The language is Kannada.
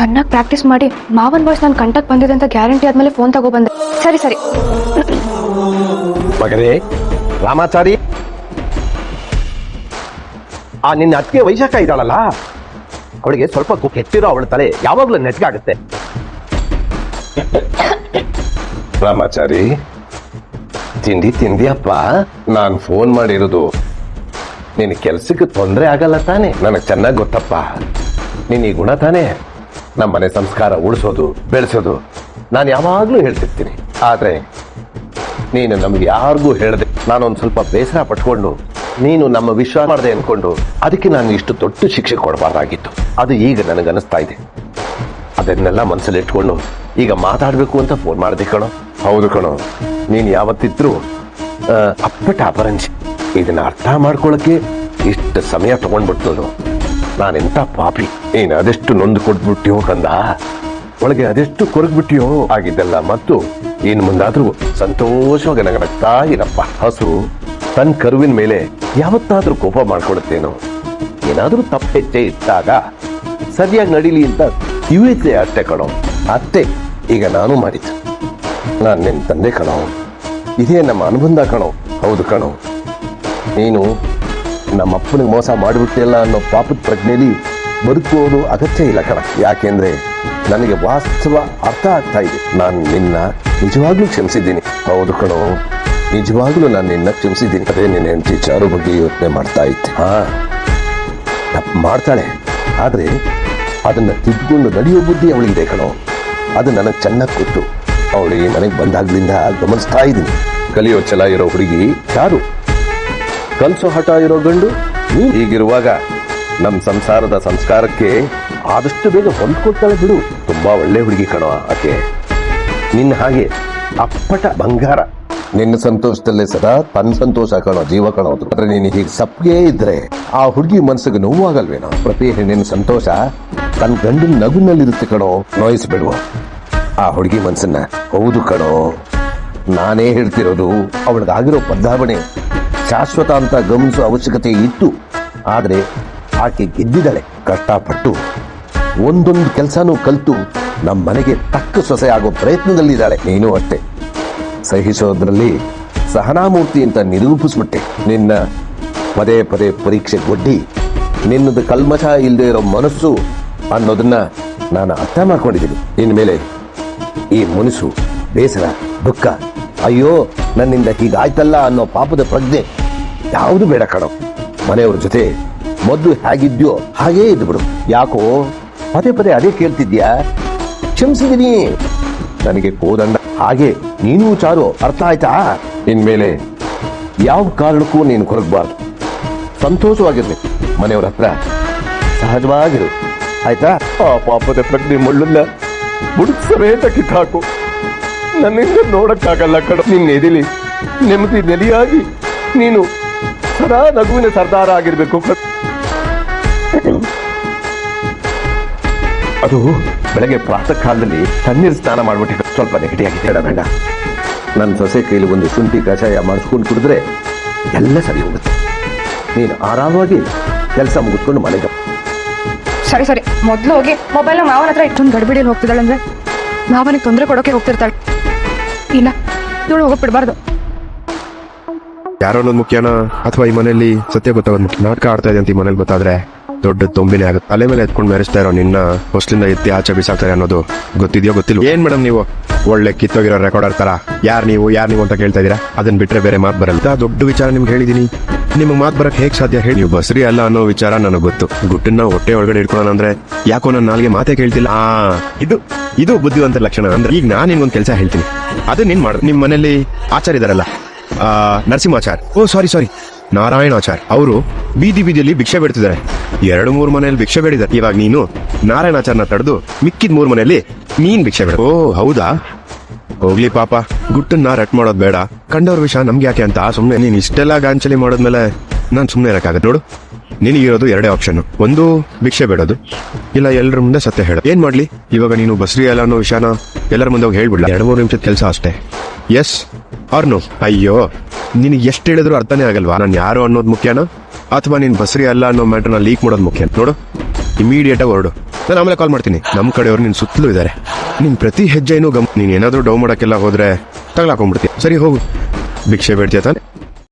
ಚೆನ್ನಾಗಿ ಪ್ರಾಕ್ಟೀಸ್ ಮಾಡಿ ಮಾವನ್ ವಾಯ್ಸ್ ನನ್ನ ಕಂಟಕ್ ಬಂದಿದೆ ಅಂತ ಗ್ಯಾರಂಟಿ ಆದ್ಮೇಲೆ ಫೋನ್ ತಗೊಬಂದೆ. ಸರಿ ಸರಿ ಮಗನೇ ರಾಮಾಚಾರಿ, ಆ ನಿನ್ನ ಅತ್ತಿಗೆ ವೈಶಾಖ ಇದ್ದಾಳಲ್ಲ, ಅವಳಿಗೆ ಸ್ವಲ್ಪ ಕೆಟ್ಟಿರೋ ಅವಳ ತಲೆ ಯಾವಾಗ್ಲೂ ನೆಟ್ಗಾಗುತ್ತೆ. ರಾಮಾಚಾರಿ, ತಿಂದಿಯಪ್ಪ? ನಾನು ಫೋನ್ ಮಾಡಿರೋದು ನಿನ್ನ ಕೆಲ್ಸಕ್ಕೆ ತೊಂದರೆ ಆಗಲ್ಲ ತಾನೆ? ನನಗೆ ಚೆನ್ನಾಗಿ ಗೊತ್ತಪ್ಪ. ನೀನ್ ಈ ಗುಣ ತಾನೆ ನಮ್ಮ ಮನೆ ಸಂಸ್ಕಾರ ಉಳಿಸೋದು ಬೆಳೆಸೋದು ನಾನು ಯಾವಾಗ್ಲೂ ಹೇಳ್ತಿರ್ತೀನಿ. ಆದ್ರೆ ನೀನು ನಮ್ಗೆ ಯಾರಿಗೂ ಹೇಳದೆ ನಾನೊಂದು ಸ್ವಲ್ಪ ಬೇಸರ ಪಟ್ಕೊಂಡು ನೀನು ನಮ್ಮ ವಿಶ್ವಾಸ ಮಾಡದೆ ಅನ್ಕೊಂಡು ಅದಕ್ಕೆ ನಾನು ಇಷ್ಟು ದೊಡ್ಡ ಶಿಕ್ಷೆ ಕೊಡಬಾರ್ದಾಗಿತ್ತು. ಅದು ಈಗ ನನಗನ್ನಿಸ್ತಾ ಇದೆ. ಅದನ್ನೆಲ್ಲ ಮನಸ್ಸಲ್ಲಿ ಇಟ್ಕೊಂಡು ಈಗ ಮಾತಾಡ್ಬೇಕು ಅಂತ ಫೋನ್ ಮಾಡಿದೆ ಕಣೋ. ಹೌದು ಕಣೋ, ನೀನು ಯಾವತ್ತಿದ್ರು ಅಪ್ಪಟ ಅಪರಂಜಿ. ಇದನ್ನ ಅರ್ಥ ಮಾಡ್ಕೊಳಕ್ಕೆ ಇಷ್ಟು ಸಮಯ ತಗೊಂಡ್ಬಿಡ್ತದು. ನಾನೆಂತ ಪಾಪಿ. ನೀನು ಅದೆಷ್ಟು ನೊಂದು ಕೊಟ್ಬಿಟ್ಟಿಯೋ ಕಂದ, ಒಳಗೆ ಅದೆಷ್ಟು ಕೊರಗ್ಬಿಟ್ಟಿಯೋ. ಆಗಿದ್ದೆಲ್ಲ ಮತ್ತು ಇನ್ನು ಮುಂದಾದ್ರೂ ಸಂತೋಷವಾಗಿ ನಗನಗ್ತಾ ಇರಪ್ಪ. ಹಸು ತನ್ನ ಕರುವಿನ ಮೇಲೆ ಯಾವತ್ತಾದ್ರೂ ಕೋಪ ಮಾಡ್ಕೊಡುತ್ತೇನೋ? ಏನಾದ್ರೂ ತಪ್ಪೆಚ್ಚೆ ಇಟ್ಟಾಗ ಸರಿಯಾಗಿ ನಡೀಲಿ ಅಂತ ಕಿವಿತೆ ಅಷ್ಟೇ ಕಣೋ. ಅತ್ತೆ ಈಗ ನಾನು ಮಾಡಿದ್ದು. ನಾನು ನಿನ್ನ ತಂದೆ ಕಣೋ, ಇದೇ ನಮ್ಮ ಅನುಬಂಧ ಕಣೋ. ಹೌದು ಕಣೋ, ನೀನು ನಮ್ಮಪ್ಪನಿಗೆ ಮೋಸ ಮಾಡಿಬಿಟ್ಟಿಲ್ಲ ಅನ್ನೋ ಪಾಪದ ಪ್ರಜ್ಞೆಯಲ್ಲಿ ಬದುಕುವುದು ಅಗತ್ಯ ಇಲ್ಲ ಕಣ. ಯಾಕೆಂದ್ರೆ ನನಗೆ ವಾಸ್ತವ ಅರ್ಥ ಆಗ್ತಾ ಇದೆ. ನಾನು ನಿನ್ನ ನಿಜವಾಗ್ಲೂ ಕ್ಷಮಿಸಿದ್ದೀನಿ. ಹೌದು ಕಣೋ, ನಿಜವಾಗ್ಲೂ ನಾನು ನಿನ್ನ ಕ್ಷಮಿಸಿದ್ದೀನಿ. ಅದೇ ನಿನ್ನ ಹೆಂಡತಿ ಚಾರು ಬಗ್ಗೆ ಯೋಚನೆ ಮಾಡ್ತಾ ಇದ್ದೆ. ತಪ್ಪು ಮಾಡ್ತಾಳೆ, ಆದ್ರೆ ಅದನ್ನ ತಿದ್ದುಕೊಂಡು ನಡೆಯೋ ಬುದ್ಧಿ ಅವಳಿಗಿದೆ ಕಣೋ. ಅದು ನನಗೆ ಚೆನ್ನಾಗಿ ಗೊತ್ತು. ಅವಳಿಗೆ ಮನೆಗೆ ಬಂದಾಗ್ಲಿಂದ ಗಮನಿಸ್ತಾ ಇದ್ದೀನಿ. ಕಲಿಯೋ ಛಲ ಇರೋ ಹುಡುಗಿ ಚಾರು, ಕಲ್ಸೋ ಹಠ ಇರೋ ಗಂಡು ನೀ. ಹೀಗಿರುವಾಗ ನಮ್ಮ ಸಂಸಾರದ ಸಂಸ್ಕಾರಕ್ಕೆ ಆದಷ್ಟು ಬೇಗ ಹೊಂದ್ಕೊಳ್ತಾಳೆ ಬಿಡು. ತುಂಬಾ ಒಳ್ಳೆ ಹುಡುಗಿ ಕಣೋ ಆಕೆ. ನಿನ್ನ ಹಾಗೆ ಅಪ್ಪಟ ಬಂಗಾರ. ನಿನ್ನ ಸಂತೋಷದಲ್ಲೇ ಸದಾ ತನ್ನ ಸಂತೋಷ ಕಣೋ, ಜೀವ ಕಣೋದು. ಆದ್ರೆ ನೀನು ಹೀಗೆ ಸಪ್ಗೆ ಇದ್ರೆ ಆ ಹುಡುಗಿ ಮನಸ್ಸಿಗೆ ನೋವಾಗಲ್ವೇನೋ? ಪ್ರತಿ ಹೆಣ್ಣಿನ ಸಂತೋಷ ತನ್ನ ಗಂಡಿನ ನಗುನಲ್ಲಿರುತ್ತೆ ಕಣೋ. ನೋಯಿಸ್ಬಿಡುವ ಆ ಹುಡುಗಿ ಮನಸ್ಸನ್ನ. ಹೌದು ಕಣೋ, ನಾನೇ ಹೇಳ್ತಿರೋದು. ಅವಳಿಗಾಗಿರೋ ಬದಲಾವಣೆ ಶಾಶ್ವತ ಅಂತ ಗಮನಿಸೋ ಅವಶ್ಯಕತೆ ಇತ್ತು. ಆದ್ರೆ ಆಕೆ ಗೆದ್ದಿದ್ದಾಳೆ. ಕಷ್ಟಪಟ್ಟು ಒಂದೊಂದು ಕೆಲಸನೂ ಕಲ್ತು ನಮ್ಮ ಮನೆಗೆ ತಕ್ಕ ಸೊಸೆ ಆಗೋ ಪ್ರಯತ್ನದಲ್ಲಿದ್ದಾಳೆ. ನೀನು ಅಷ್ಟೇ. ಸಹಿಸೋದ್ರಲ್ಲಿ ಸಹನಾಮೂರ್ತಿ ಅಂತ ನಿರೂಪಿಸ್ಬಿಟ್ಟೆ. ನಿನ್ನ ಪದೇ ಪದೇ ಪರೀಕ್ಷೆಗೊಡ್ಡಿ ನಿನ್ನದು ಕಲ್ಮಶ ಇಲ್ಲದೆ ಇರೋ ಮನಸ್ಸು ಅನ್ನೋದನ್ನ ನಾನು ಅರ್ಥ ಮಾಡ್ಕೊಂಡಿದ್ದೀನಿ. ಇನ್ಮೇಲೆ ಈ ಮುನಿಸು, ಬೇಸರ, ದುಃಖ, ಅಯ್ಯೋ ನನ್ನಿಂದ ಹೀಗಾಯ್ತಲ್ಲ ಅನ್ನೋ ಪಾಪದ ಪ್ರಜ್ಞೆ ಯಾವುದು ಬೇಡ ಕಣೋ. ಮನೆಯವ್ರ ಜೊತೆ ಮೊದಲು ಹೇಗಿದ್ಯೋ ಹಾಗೇ ಇದ್ದು ಬಿಡು. ಯಾಕೋ ಪದೇ ಪದೇ ಅದೇ ಕೇಳ್ತಿದ್ಯಾ? ಕ್ಷಮಿಸಿದೀನಿ. ನನಗೆ ಕೋದಂಡ. ಹಾಗೆ ನೀನು ಚಾರು, ಅರ್ಥ ಆಯ್ತಾ? ಇನ್ಮೇಲೆ ಯಾವ ಕಾರಣಕ್ಕೂ ನೀನು ಕೊರಗಬಾರ್ದು. ಸಂತೋಷವಾಗಿರ್ಬೇಕು. ಮನೆಯವ್ರ ಹತ್ರ ಸಹಜವಾಗಿರು, ಆಯ್ತಾ? ಆ ಪಾಪದ ಪ್ರಜ್ಞೆ ಮುಳ್ಳನ್ನ ಬುಡುಕ್ ಸಮೇತ ಕಿತ್ತಾಕು. ನನ್ನಿಂದ ನೋಡಕ್ಕಾಗಲ್ಲ ಕಣ. ನಿನ್ನ ಎದಿಲಿ ನೆಮ್ಮದಿ ನೆಲೆಯಾಗಿ ನೀನು ಸದಾ ನಗುವಿನ ಸರ್ದಾರ ಆಗಿರ್ಬೇಕು. ಅದು ಬೆಳಗ್ಗೆ ಪ್ರಾತಃ ಕಾಲದಲ್ಲಿ ತಣ್ಣೀರು ಸ್ನಾನ ಮಾಡ್ಬಿಟ್ಟು ಸ್ವಲ್ಪ ನೆಗಟಿಯಾಗಿ ಬೇಡ. ನನ್ನ ಸೊಸೆ ಕೈಲಿ ಒಂದು ಶುಂಠಿ ಕಷಾಯ ಮಾಡಿಸ್ಕೊಂಡು ಕುಡಿದ್ರೆ ಎಲ್ಲ ಸರಿ ಹೋಗುತ್ತೆ. ನೀನು ಆರಾಮಾಗಿ ಕೆಲಸ ಮುಗಿಸ್ಕೊಂಡು ಮನೆಗೆ. ಸರಿ ಸರಿ, ಮೊದ್ಲು ಹೋಗಿ ಮೊಬೈಲ್ ಮಾವನ ಹತ್ರ ಇಟ್ಟೊಂದು ಗಡಿಬಿಡಿಯಲ್ಲಿ ಹೋಗ್ತಿದ್ದಾಳೆ ಅಂದ್ರೆ ಮಾವನಿಗೆ ತೊಂದರೆ ಕೊಡೋಕೆ ಹೋಗ್ತಿರ್ತಾಳೆ. ಇಲ್ಲ, ಇವಳು ಹೋಗಕ್ ಬಿಡಬಾರ್ದು. ಯಾರೋ ಅನ್ನೋದು ಮುಖ್ಯನಾ ಅಥವಾ ಈ ಮನೆಯಲ್ಲಿ ಸತ್ಯ ಗೊತ್ತಾಗೋದು ಮುಖ್ಯ? ನಾಟಕ ಆಡ್ತಾ ಇದೆ ಅಂತ ಈ ಮನೇಲಿ ಗೊತ್ತಾದ್ರೆ ದೊಡ್ಡ ತೊಂಬಿನೇ ಆಗುತ್ತೆ. ತಲೆ ಮೇಲೆ ಎತ್ಕೊಂಡು ಮೆರೆಸ್ತಾ ಇರೋ ನಿನ್ನ ಹೊಸ್ಲಿಂದ ಎತ್ತಿ ಆಚೆ ಬಿಸಾಕ್ತಾರೆ ಅನ್ನೋದು ಗೊತ್ತಿದೆಯೋ ಗೊತ್ತಿಲ್ಲ? ಏನ್ ಮೇಡಮ್ ನೀವು ಒಳ್ಳೆ ಕಿತ್ತೋಗಿರೋ ರೆಕಾರ್ಡರ್ ತರ ಯಾರು ನೀವು ಅಂತ ಕೇಳ್ತಾ ಇದೀರಾ? ಅದನ್ನ ಬಿಟ್ರೆ ಬೇರೆ ಮಾತು ಬರಲ್ಲ. ದೊಡ್ಡ ವಿಚಾರ ನಿಮ್ಗೆ ಹೇಳಿದೀನಿ, ನಿಮ್ಗೆ ಮಾತು ಬರಕ್ ಹೇಗ್ ಸಾಧ್ಯ ಹೇಳಿ? ನೀವು ಬಸ್ರಿ ಅಲ್ಲ ಅನ್ನೋ ವಿಚಾರ ನನಗೆ ಗೊತ್ತು. ಗುಟ್ಟನ್ನ ಹೊಟ್ಟೆ ಒಳಗಡೆ ಇಟ್ಕೊಳ್ಳೋಣ ಅಂದ್ರೆ ಯಾಕೋ ನನ್ನ ನಾಲ್ಗೆ ಮಾತೇ ಕೇಳ್ತಿಲ್ಲ. ಇದು ಬುದ್ಧಿವಂತ ಲಕ್ಷಣ. ಅಂದ್ರೆ ಈಗ ನಾನು ನಿನ್ಗೊಂದು ಕೆಲಸ ಹೇಳ್ತೀನಿ, ಅದು ನೀನ್ ಮಾಡು. ನಿಮ್ ಮನೇಲಿ ಆಚಾರ ಇದಾರಲ್ಲ, ನರಸಿಂಹಾಚಾರ್, ಸಾರಿ ನಾರಾಯಣಾಚಾರ್, ಅವರು ಬೀದಿಯಲ್ಲಿ ಭಿಕ್ಷೆ ಬೇಡ್ತಿದ್ದಾರೆ. 2-3 ಮನೆಯಲ್ಲಿ ಭಿಕ್ಷೆ ಬೇಡಿದ್ದಾರೆ. ಇವಾಗ ನೀನು ನಾರಾಯಣಾಚಾರ್ನ ತಡೆದು ಮಿಕ್ಕಿದ 3 ಮನೆಯಲ್ಲಿ ನೀನ್ ಭಿಕ್ಷೆ ಬೇಡ. ಹೌದಾ? ಹೋಗ್ಲಿ ಪಾಪ, ಗುಟ್ಟನ್ನ ರಟ್ ಮಾಡೋದ್ ಬೇಡ. ಕಂಡವ್ರ ವಿಷಯ ನಮ್ಗೆ ಯಾಕೆ ಅಂತ ಸುಮ್ನೆ ನೀನ್ ಇಷ್ಟೆಲ್ಲ ಗಾಂಚಲಿ ಮಾಡೋದ್ಮೇಲೆ ನಾನ್ ಸುಮ್ನೆ ಇರಕ್ಕಾಗತ್ತೆ. ನೋಡು, ನಿನಗಿರೋದು 2 ಆಪ್ಷನ್. ಒಂದು ಭಿಕ್ಷೆ ಬೇಡೋದು, ಇಲ್ಲ ಎಲ್ಲರ ಮುಂದೆ ಸತ್ಯ ಹೇಳೋದು. ಏನ್ ಮಾಡ್ಲಿ? ಇವಾಗ ನೀನು ಬಸ್ರಿ ಅಲ್ಲ ಅನ್ನೋ ವಿಷಯನ ಎಲ್ಲರ ಮುಂದೆ ಹೋಗಿ ಹೇಳ್ಬಿಡ್ಲ. 2-3 ನಿಮಿಷದ ಕೆಲಸ ಅಷ್ಟೇ. Yes or no? ಅಯ್ಯೋ, ನಿನಗೆ ಎಷ್ಟು ಹೇಳಿದ್ರು ಅರ್ಥನೇ ಆಗಲ್ವಾ? ನಾನು ಯಾರು ಅನ್ನೋದು ಮುಖ್ಯನಾ ಅಥವಾ ನೀನ್ ಬಸ್ರಿ ಅಲ್ಲ ಅನ್ನೋ ಮ್ಯಾಟರ್ನ ಲೀಕ್ ಮಾಡೋದು ಮುಖ್ಯ? ನೋಡು, ಇಮಿಡಿಯೇಟ್ ಆಗಿ ಹೊರಡು. ನಾನು ಆಮೇಲೆ ಕಾಲ್ ಮಾಡ್ತೀನಿ. ನಮ್ಮ ಕಡೆಯವ್ರು ನಿನ್ ಸುತ್ತಲೂ ಇದ್ದಾರೆ. ನಿನ್ ಪ್ರತಿ ಹೆಜ್ಜೆನೂ ನೀನ್ ಏನಾದ್ರೂ ಡೌ ಮಾಡಕ್ಕೆಲ್ಲ ಹೋದ್ರೆ ತಗ್ಲಾಕೊಂಡ್ಬಿಡ್ತೀಯ. ಸರಿ ಹೋಗು, ಭಿಕ್ಷೆ ಬೇಡ್ತೀಯ ತಾನೆ?